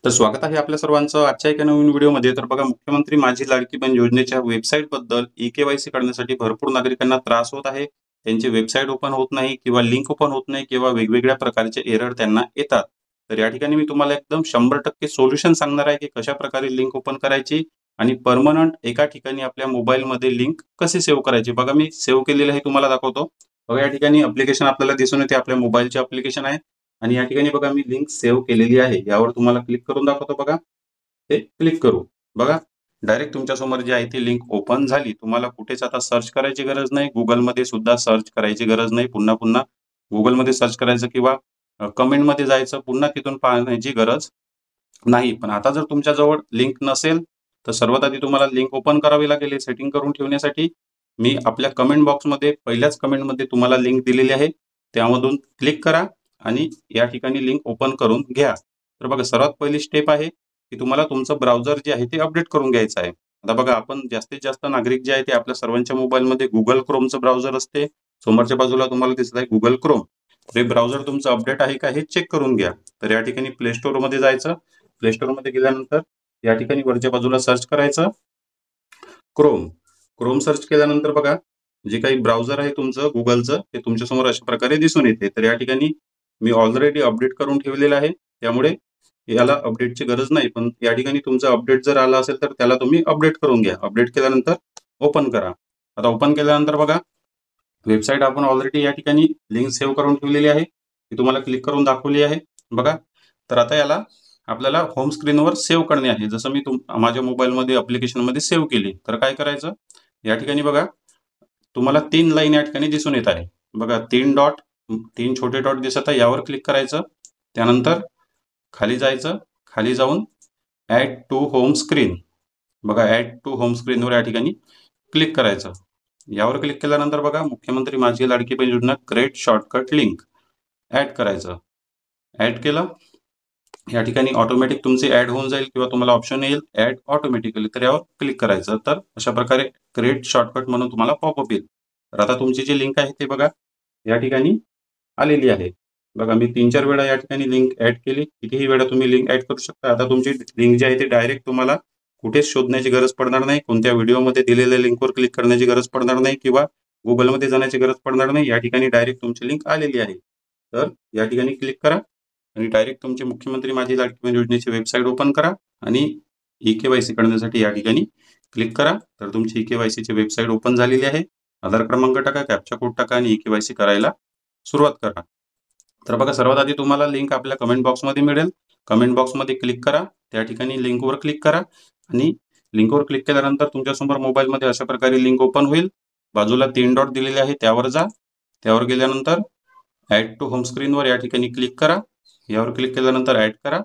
तर स्वागत आहे आपल्या सर्वांचं आजच्या एका नवीन व्हिडिओमध्ये. तर बघा, मुख्यमंत्री माझी लाडकी बहीण योजनेच्या वेबसाईटबद्दल ई-के-वाय-सी करण्यासाठी भरपूर नागरिकांना त्रास होत आहे. त्यांची वेबसाईट ओपन होत नाही किंवा लिंक ओपन होत नाही किंवा वेगवेगळ्या प्रकारचे एरर त्यांना येतात. तर या ठिकाणी मी तुम्हाला एकदम 100% सोल्युशन सांगणार आहे की कशाप्रकारे लिंक ओपन करायची आणि परमनंट एका ठिकाणी आपल्या मोबाईलमध्ये लिंक कशी सेव्ह करायची. बघा, मी सेव्ह केलेलं आहे तुम्हाला दाखवतो. बघा, या ठिकाणी ॲप्लिकेशन आपल्याला दिसून येते. आपल्या मोबाईलचे ॲप्लिकेशन आहे आणि या ठिकाणी बघा मी लिंक सेव्ह केलेली आहे. यावर तुम्हाला क्लिक करून दाखवतो बघा. ते क्लिक करू. बघा, डायरेक्ट तुमच्यासमोर जी आहे ती लिंक ओपन झाली. तुम्हाला कुठेच आता सर्च करायची गरज नाही. Googleमध्ये सुद्धा सर्च करायची गरज नाही. पुन्हा Googleमध्ये सर्च करायचं किंवा कमेंटमध्ये जायचं, पुन्हा तिथून पाहण्याची गरज नाही. पण आता जर तुमच्याजवळ लिंक नसेल, तर सर्वात आधी तुम्हाला लिंक ओपन करावी लागेल. सेटिंग करून ठेवण्यासाठी मी आपल्या कमेंट बॉक्समध्ये पहिल्याच कमेंटमध्ये तुम्हाला लिंक दिलेली आहे. त्यामधून क्लिक करा आणि या ठिकाणी लिंक ओपन करून घ्या. तर बघा, सर्वात पहिली स्टेप आहे की तुम्हाला तुमचं ब्राउझर जे आहे ते अपडेट करून घ्यायचं आहे. आता बघा, आपण जास्तीत जास्त नागरिक जे आहे ते आपल्या सर्वांच्या मोबाईलमध्ये Google Chromeचं ब्राउझर असते. समोरच्या बाजूला तुम्हाला दिसत आहे Google Chrome. तर हे ब्राउझर तुमचं अपडेट आहे का हे चेक करून घ्या. तर या ठिकाणी प्ले स्टोअरमध्ये जायचं. प्ले स्टोअरमध्ये गेल्यानंतर या ठिकाणी वरच्या बाजूला सर्च करायचं क्रोम सर्च केल्यानंतर बघा, जे काही ब्राउझर आहे तुमचं गुगलचं ते तुमच्यासमोर अशा प्रकारे दिसून येते. तर या ठिकाणी मी ऑलरेडी अपडेट करून ठेवलेलं आहे, त्यामुळे याला अपडेटची गरज नाही. पण या ठिकाणी तुमचं अपडेट जर आला असेल तर त्याला तुम्ही अपडेट करून घ्या. अपडेट केल्यानंतर ओपन करा. आता ओपन केल्यानंतर बघा, वेबसाईट आपण ऑलरेडी या ठिकाणी लिंक सेव्ह करून ठेवलेली आहे. ती तुम्हाला क्लिक करून दाखवली आहे बघा. तर आता याला आपल्याला होम स्क्रीनवर सेव्ह करणे आहे. जसं मी माझ्या मोबाईलमध्ये ॲप्लिकेशनमध्ये सेव्ह केली. तर काय करायचं, या ठिकाणी बघा तुम्हाला 3 लाईन या ठिकाणी दिसून येत आहे. बघा, 3 छोटे डॉट दिसत आहे. यावर क्लिक करायचं. त्यानंतर खाली जायचं. खाली जाऊन ॲड टू होम स्क्रीन, बघा ॲड टू होम स्क्रीनवर या ठिकाणी क्लिक करायचं. यावर क्लिक केल्यानंतर बघा, मुख्यमंत्री माझी लाडकी बहीण योजना क्रिएट शॉर्टकट लिंक ॲड करायचं. ॲड केलं, या ठिकाणी ऑटोमॅटिक तुमचे ॲड होऊन जाईल किंवा तुम्हाला ऑप्शन येईल ॲड ऑटोमॅटिकली. तर यावर क्लिक करायचं. तर अशा प्रकारे क्रिएट शॉर्टकट म्हणून तुम्हाला पॉपअप येईल. तर आता तुमची जी लिंक आहे ते बघा या ठिकाणी आलेली आहे. बघा, मी 3-4 वेळा या ठिकाणी लिंक ॲड केली. कितीही वेळा तुम्ही लिंक ॲड करू शकता. आता तुमची लिंक जी आहे ती डायरेक्ट तुम्हाला कुठेच शोधण्याची गरज पडणार नाही. कोणत्या व्हिडिओमध्ये दिलेल्या लिंकवर क्लिक करण्याची गरज पडणार नाही किंवा Googleमध्ये जाण्याची गरज पडणार नाही. या ठिकाणी डायरेक्ट तुमची लिंक आलेली आहे. तर या ठिकाणी क्लिक करा आणि डायरेक्ट तुमची मुख्यमंत्री माझी लाडकी बहीण योजनेची वेबसाईट ओपन करा आणि ई-के-वाय-सी करण्यासाठी या ठिकाणी क्लिक करा. तर तुमची ई-के-वाय-सीची वेबसाईट ओपन झालेली आहे. आधार क्रमांक टाका, कॅप्चा कोड टाका आणि ई-के-वाय-सी करायला सुरुवात करा. तर बघा, सर्वात आधी तुम्हाला लिंक आपल्या कमेंट बॉक्समध्ये मिळेल. कमेंट बॉक्समध्ये क्लिक करा. त्या ठिकाणी लिंकवर क्लिक करा आणि लिंकवर क्लिक केल्यानंतर तुमच्यासमोर मोबाईलमध्ये अशा प्रकारे लिंक ओपन होईल. बाजूला 3 डॉट दिलेले आहे, त्यावर जा. त्यावर गेल्यानंतर ॲड टू होम स्क्रीनवर या ठिकाणी क्लिक करा. यावर क्लिक केल्यानंतर ॲड करा.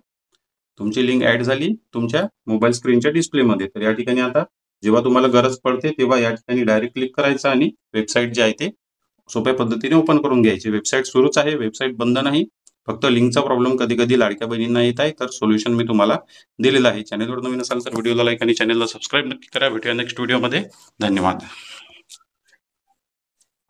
तुमची लिंक ॲड झाली तुमच्या मोबाईल स्क्रीनच्या डिस्प्लेमध्ये. तर या ठिकाणी आता जेव्हा तुम्हाला गरज पडते तेव्हा या ठिकाणी डायरेक्ट क्लिक करायचं आणि वेबसाईट जी आहे ते सोप्या पद्धतीने ओपन करून घ्यायची. वेबसाईट सुरूच आहे, वेबसाईट बंद नाही. फक्त लिंकचा प्रॉब्लेम कधी-कधी लाडक्या बहिणींना येत आहे. तर सोल्युशन मी तुम्हाला दिलेलं आहे. चॅनलवर नवीन असाल तर व्हिडिओला लाईक आणि चॅनलला सबस्क्राईब नक्की करा. भेटूया नेक्स्ट व्हिडिओमध्ये. धन्यवाद.